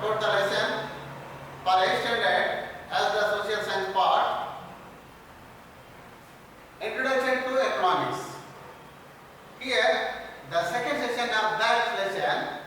about the lesson for 8th standard as the social science part. Introduction to economics. Here, the second session of that lesson,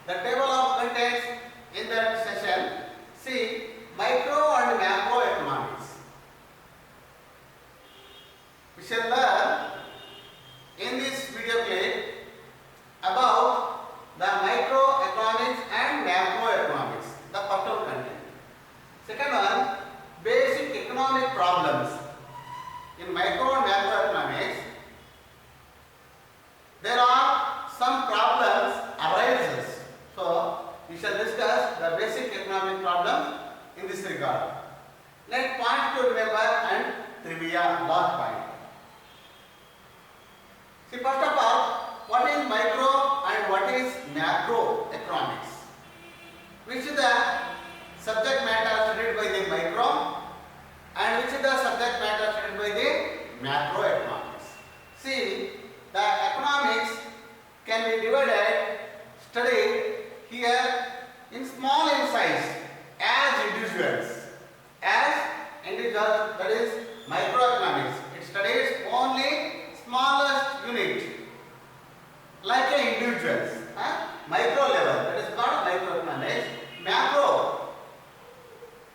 the table of contents in that session, see micro and macro economics. We shall learn in this video clip about the microeconomics and macroeconomics, the partial content. Second one, basic economic problems. In micro and macroeconomics, there are some problems arises. So we shall discuss the basic economic problem in this regard. Next point to remember and trivia, last point. See, first of all, what is micro and what is macroeconomics? Which is the subject matter studied by the micro and which is the subject matter studied by the macroeconomics. See, the economics can be divided, studied here in small in size as individuals. As individuals, that is microeconomics. It studies only smallest unit, like a individuals, micro level, that is called microeconomics. Macro,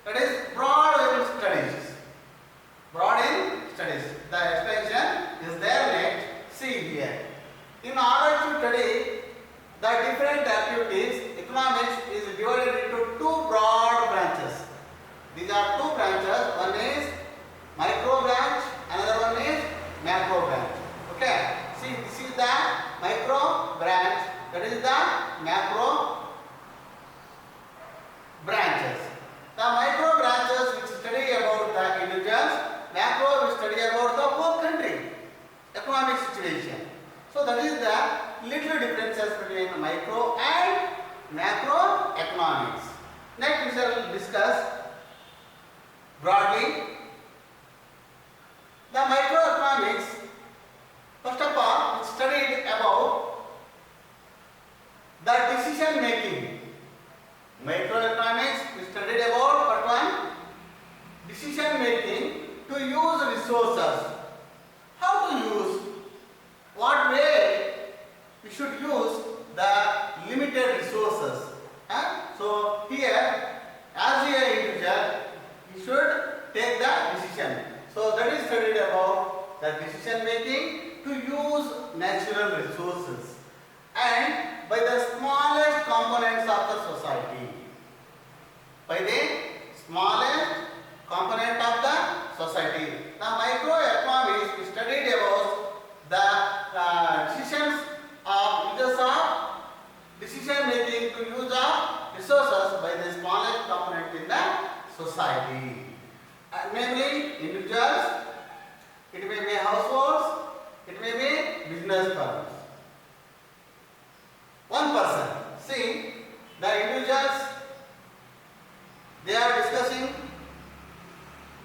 that is broad in studies. Broad in studies. The explanation is there next. See here. In order to study the different activities, economics is divided into two broad branches. These are two branches. One is micro branch, another one is macro branch. Okay, see, this is the micro branch, that is the macro branches. The micro branches which study about the individuals, macro which study about the whole country, economic situation. So that is the little differences between micro and macro economics. Next we shall discuss broadly the microeconomics. First of all, we studied about the decision making. Microeconomics, we studied about part one, decision making to use resources. How to use, what way we should use the limited resources. So here, as an individual, we should take the decision. So that is studied about the decision making to use natural resources and by the smallest components of the society. By the smallest component of the society. The microeconomics we studied about the decisions of users of decision making to use of resources by the smallest component in the society. Namely individuals, it may be households, it may be business firms. One person, see, the individuals, they are discussing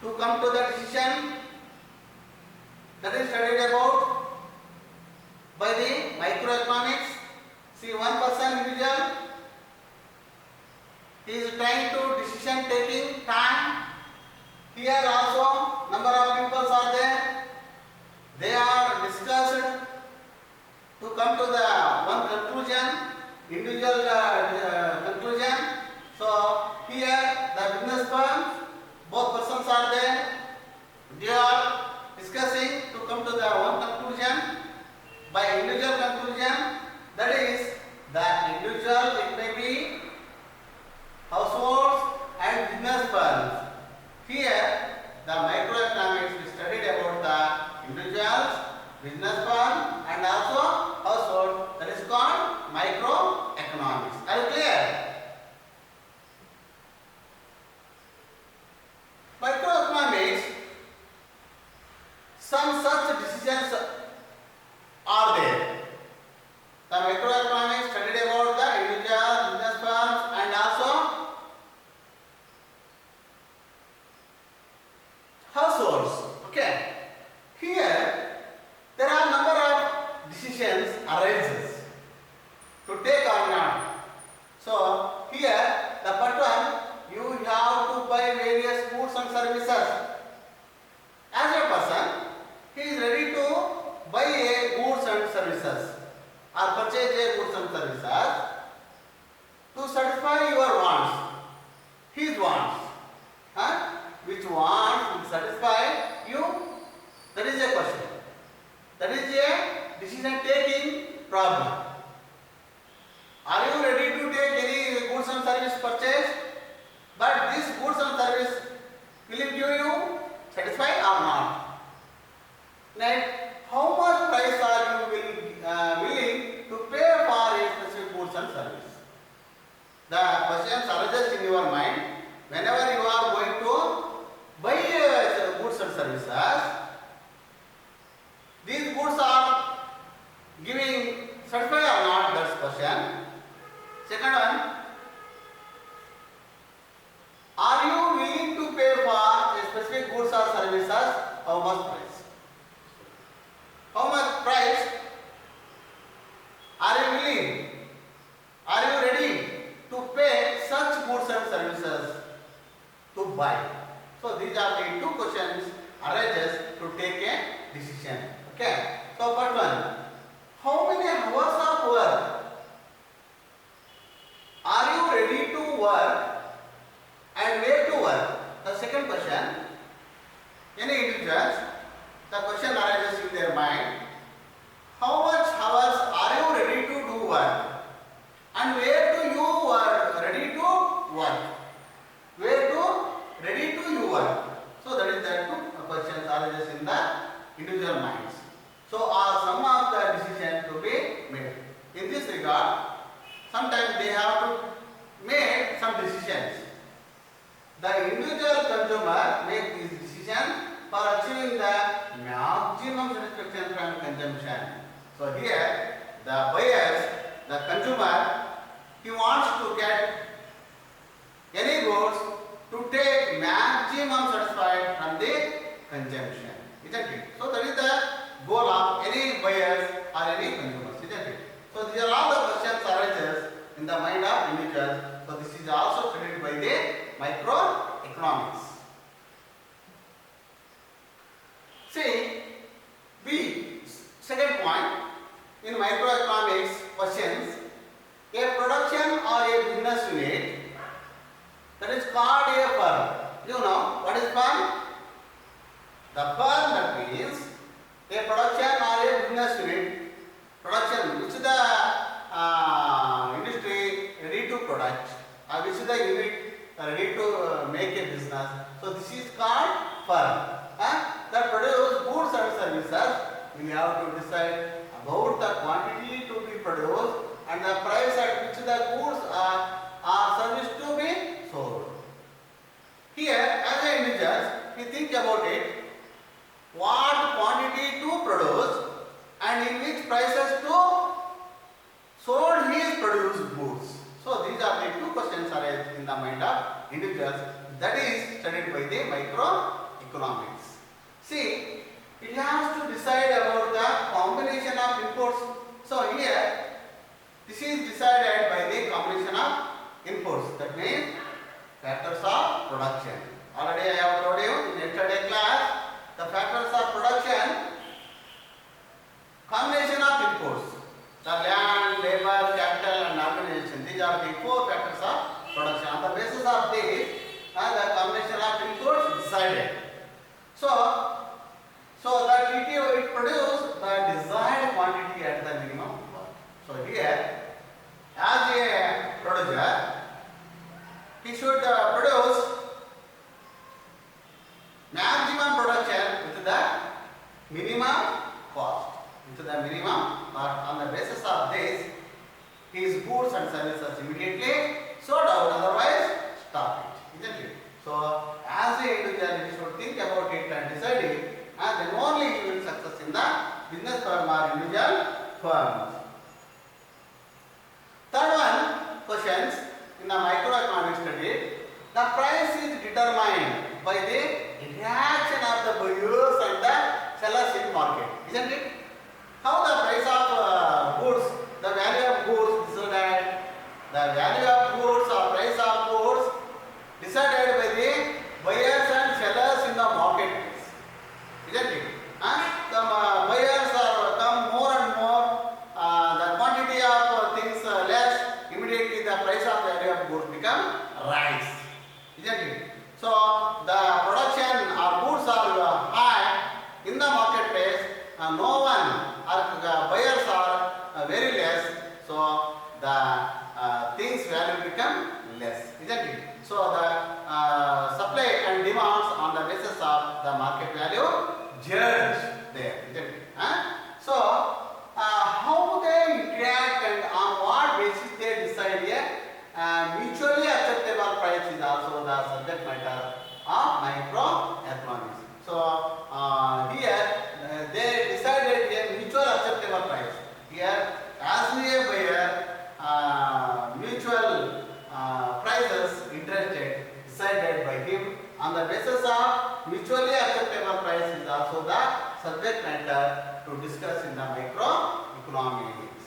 to come to the decision that is studied about by the microeconomics. See, one person individual, he is trying to decision taking time. Here also number of people are there. They are discussed to come to the one conclusion, individual conclusion. So here the business firms, both persons are there. They are discussing to come to the one conclusion by individual conclusion. That is the individual, it may be households and business firms. Here the microeconomics we studied about the individuals, business firm and also household, that is called microeconomics. Are you clear? Microeconomics, some such decisions are there. The microeconomics studied about the individuals, business firms and also households. Okay. Here there are number of decisions arises to take or problem. Are you ready to take any goods and service purchase? But this goods and service will it give you satisfy or not? Next, how much price are you willing to pay for a specific goods and service? The questions arises in your mind whenever you are going to buy goods and services. These goods are giving satisfy or not? That's question. Second one, are you willing to pay for a specific goods or services? How much price? How much price are you willing? Are you ready to pay such goods and services to buy? So these are the two questions arises to take a decision. Okay. So first one, how many hours of work are you ready to work and where to work? The second question, any individuals, the question arises in their mind, how much hours are you ready to do work and where do you are ready to work? Where to ready to you work? So that is the two questions arises in the individual minds. So are some of the decisions to be made. In this regard, sometimes they have to make some decisions. The individual consumer make these decisions for achieving the maximum satisfaction from consumption. So here, the buyers, the consumer, he wants to get any goods to take maximum satisfied from the consumption, isn't it? So that is the goal of any buyers or any consumers, isn't it? So these are all the questions arises in the mind of individuals. So this is also studied by the microeconomics. See, B, second point in microeconomics questions, a production or a business unit that is called a firm. You know what is firm? The firm, that means a production or a business unit. Production, which is the industry ready to product, or which is the unit ready to make a business. So this is called firm. That produce goods and services. We have to decide about the quantity to be produced and the price at which the goods are service to be sold. Here, as an individual, we think about it. What quantity to produce and in which prices to sold his produced goods. So these are the two questions arise in the mind of individuals. That is studied by the microeconomics. See, it has to decide about the combination of inputs. So here, this is decided by the combination of inputs. That means factors of production. Already I have told you in yesterday class, the factors of production, combination of inputs, the land, labor, capital and organization. These are the four factors of production. On the basis of this, the combination of inputs decided. So that it produce the desired quantity at the minimum cost. So here, as a producer, he should produce maximum production with the minimum cost. Into the minimum, but on the basis of this, his goods and services immediately sold out, otherwise stop it, isn't it? So as a individual, he should think about it and decide it, and then only he will success in the business firm or individual firms. Third one, questions in the microeconomic study. The price is determined by the reaction of the buyers and the sellers in market, isn't it? How the price of goods, the value of goods decided, the value of goods or price of goods decided by the buyers and sellers in the marketplace, isn't it? The buyers are come more and more, the quantity of things less, immediately the price of value of goods become rise, isn't it? So the production or goods are high in the marketplace, no one or buyers are very subject matter to discuss in the microeconomics.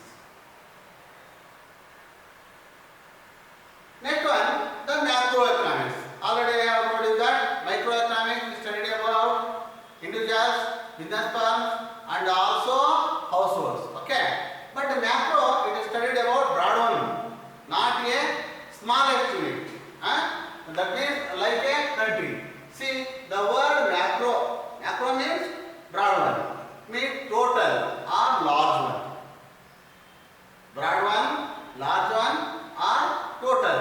Next one, the macroeconomics. Already I have told you that microeconomics we studied about individuals, business firms, and also households. Okay, but the macro it is studied about broad one, not a smallest unit. That means like a country. See the word macro. Macro means broad one, means total or large one. Broad one, large one, or total.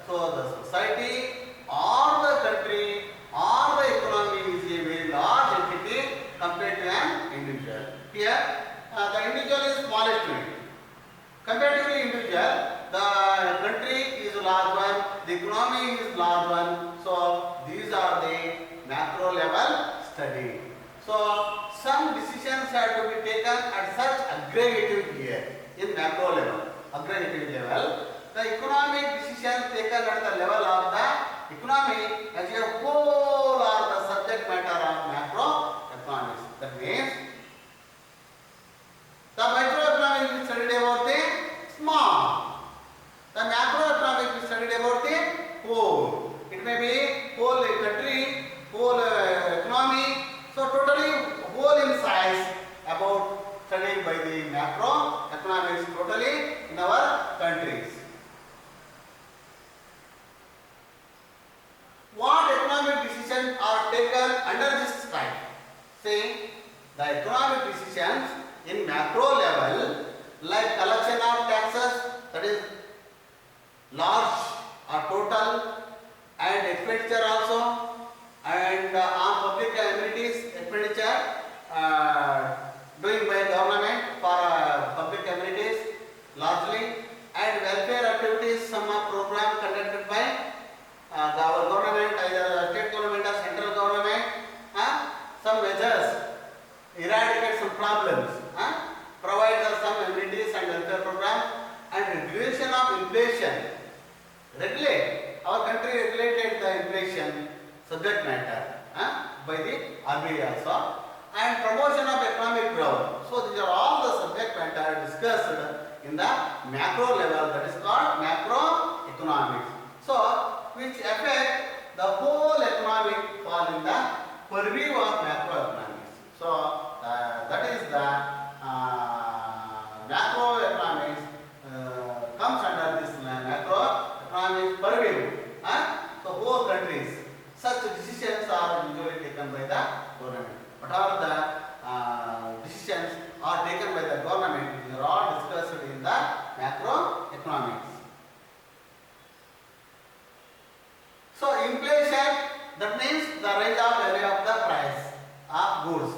So the society or the country or the economy is a very large entity compared to an individual. Here, the individual is smallest unit. Comparatively individual, the country is large one, the economy is large one. So these are the macro level study. So some decisions have to be taken at such aggregative here in macro level. Aggregative level, the economic decisions taken at the level of the economy as a whole are the subject matter of macroeconomics. That means the microeconomics is studied about the small. The macroeconomics is studied about the whole. It may be whole country, whole economy. So totally whole in size about studied by the macroeconomics totally in our countries. What economic decisions are taken under this type? See, the economic decisions in macro level like collection of taxes, that is large or total, and expenditure also, and on public amenities expenditure doing by government for public amenities largely, and welfare activities, some are program conducted by our government, either state government or central government. Some measures eradicate some problems, provide some amenities and welfare program, and regulation of inflation. Regulate, our country regulated the inflation subject matter by the RBI also, and promotion of economic growth. So these are all the subject matter discussed in the macro level, that is called macroeconomics. So which affect the whole economic fall in the purview of macroeconomics. So that is the macroeconomics comes under this macroeconomic purview. So whole countries, such decisions are usually taken by the government. Whatever the decisions are taken by the government, these are all discussed in the macroeconomics. So inflation, that means the rise of value of the price of goods.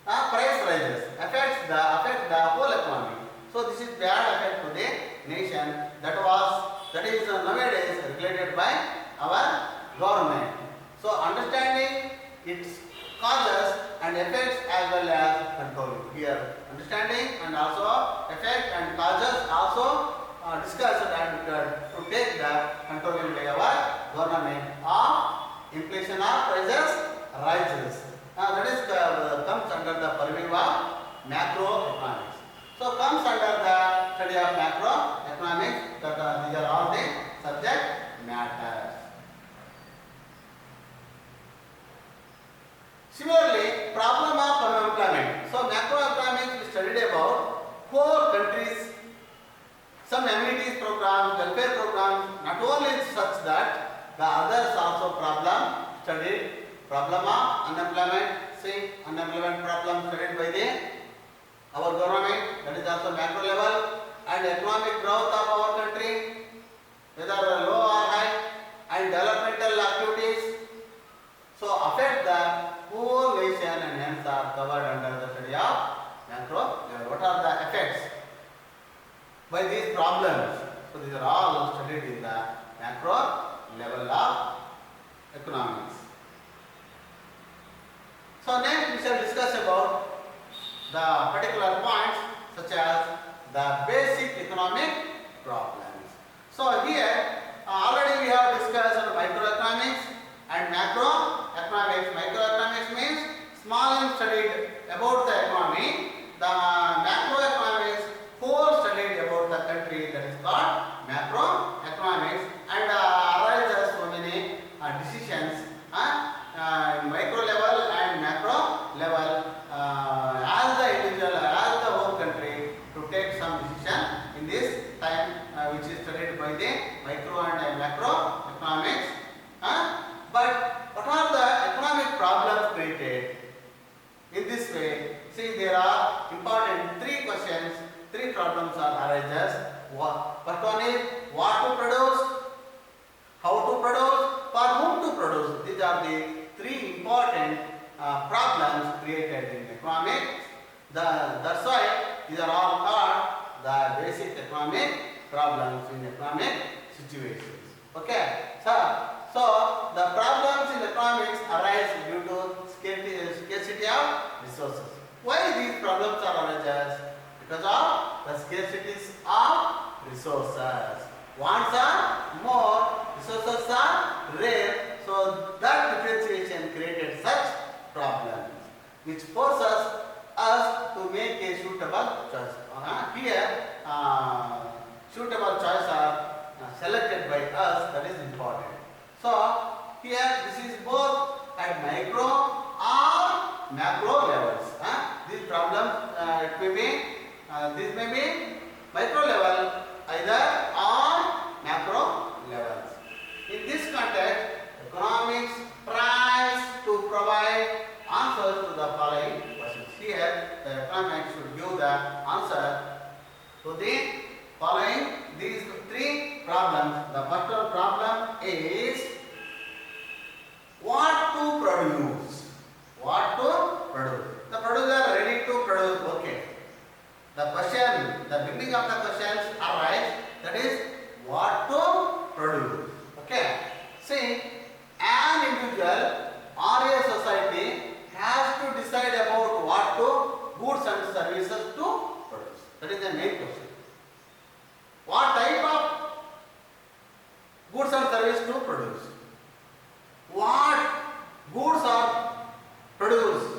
Price rises affect the whole economy. So this is bad effect to the nation. That is nowadays regulated by our government. So understanding its causes and effects as well as controlling. Here understanding and also effect and causes also discussed and to take the controlling by our government of inflation of prices rises. That is comes under the purview of macroeconomics. So comes under the study of macroeconomics, that these are all the subject matters. Similarly, problem of unemployment. So macroeconomics we studied about whole countries, some amenities programs, welfare programs, not only such that the others also problem studied. Problem of unemployment, see unemployment problem studied by our government, that is also macro level, and economic growth of our country, whether low or high, and developmental activities, so affect the whole nation and hence are covered under the study of macro level. What are the effects by these problems? So these are all studied in the macro level of economics. So next we shall discuss about the particular points such as the basic economic problems. So here already we have discussed microeconomics and macroeconomics. Microeconomics means small and studied about the economy. The macroeconomics whole studied about the country, that is called macroeconomics, and arises so many decisions micro level and macro level as the individual, as the whole country to take some decision in this time which is studied by the micro and macro economics. But what are the economic problems created in this way? See, there are important three questions, three problems are arises. First one is what to produce, how to produce, for whom to produce. These are the three important problems created in economics. That's why these are all called the basic economic problems in economic situations. Okay, so the problems in economics arise due to scarcity of resources. Why these problems are arises? Because of the scarcities of resources. Wants are more, resources are rare. So that differentiation created such problems, which forces us to make a suitable choice. Here, suitable choice are selected by us. That is important. So here, this is both at micro or macro levels. This problem, it may be this may be micro level either or macro levels. In this context, economics tries to provide answers to the following questions. Here, the economics should give the answer to the following these three problems. The first problem is what to produce. What to produce. The producer ready to produce. Okay. The question, the beginning of the questions arise, that is what to produce. Okay. See, an individual or a society has to decide about what to goods and services to produce. That is the main question. What type of goods and services to produce? What goods are produced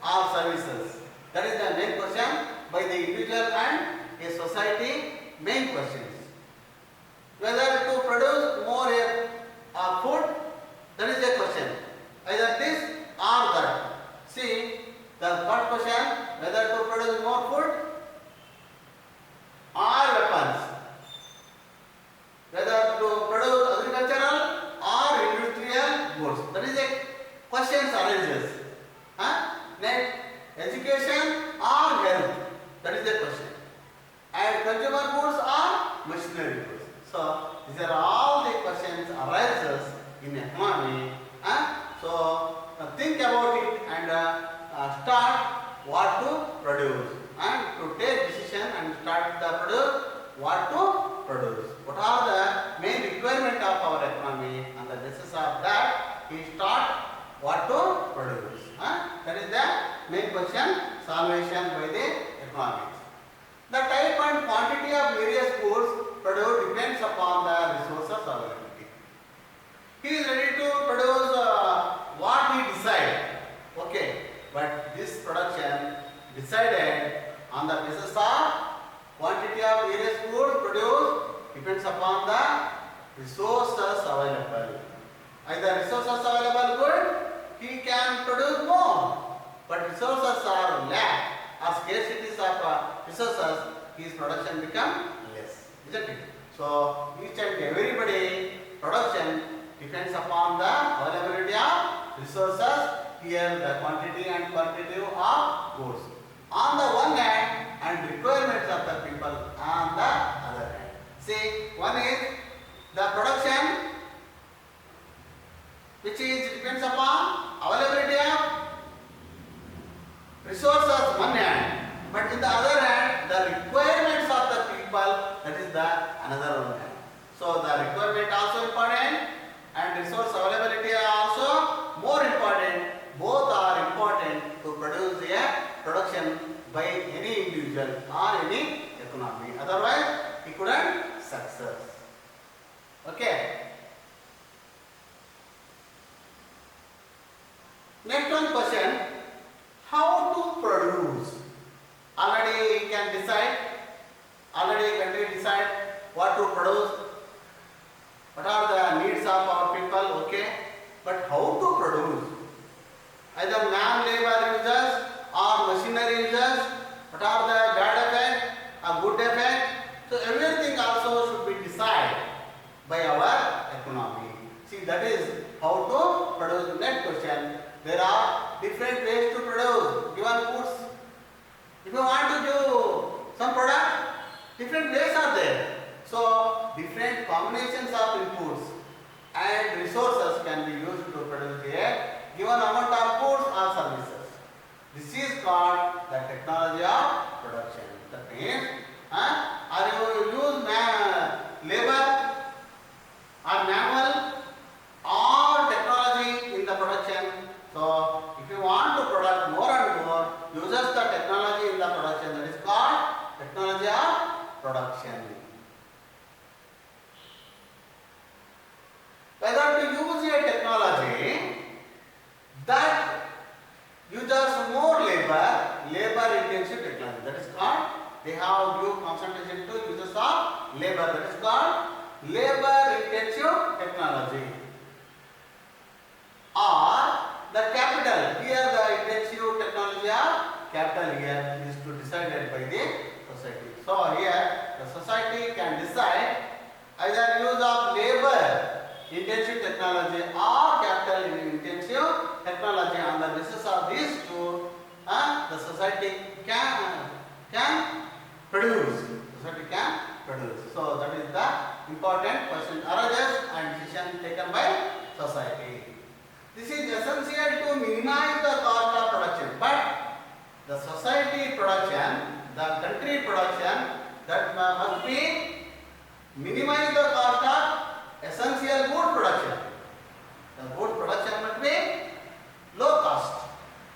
or services? That is the main question by the individual and a society. Main questions. Whether to produce more food, that is a question. Either this or that. See, the first question, whether to produce more food or weapons. Whether to produce agricultural or industrial goods. That is a question arises. Next, education or health. That is the question. And consumer goods or machinery goods. So these are all the questions arises in economy. So think about it and start what to produce and to take decision and start the produce what to produce. What are the main requirement of our economy, and the basis of that we start what to produce. That is the main question solvation by the economics. The type and quantity of various goods produced depends upon the resources availability. He is ready to produce what he decide. Okay, but this production decided on the basis of quantity of various goods produced depends upon the resources available. Either resources available good, he can produce more. But resources are lack or scarcities of resources, his production become less. Isn't it? So each and everybody production depends upon the availability of resources. Here the quantity and quantity of goods. On the one hand, and requirements of the people on the other hand. See, one is the production which is depends upon availability of resources one hand, but in the other hand the requirements of the people, that is the another one hand. So the requirement also important and resource availability are also more important. Both are important to produce a production by any individual or any economy. Otherwise he couldn't success. Okay. Next one question, how to produce what are the bad effect or good effect. So everything also should be decided by our economy. See, that is how to produce. Next question. There are different ways to produce given foods. If you want to do some product, different ways are there. So different combinations of inputs and resources can be used to produce a given amount of goods or services. This is called the technology of production. That means, or you use labor or manual or technology in the production. So if you want to produce more and more, uses the technology in the production. That is called technology of production. Whether to use a technology that uses more labor intensive technology. That is called, they have due concentration to uses of labor. That is called labor intensive technology. Or the capital. Here the intensive technology of capital here is to decided by the society. So here the society can decide either use of labor intensive technology or capital intensive technology. On the basis of these two, the society can produce. Society can produce. So that is the important question arises and decision taken by society. This is essential to minimize the cost of production. But the society production, the country production, that must be minimize the cost of essential good production. The good production must be low cost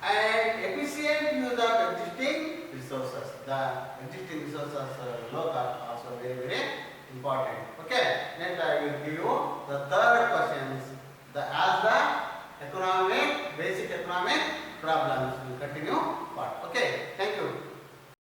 and efficient use of existing resources. The existing resources low cost also very important. Okay, next I will give you the third questions. As the basic economic problems. We will continue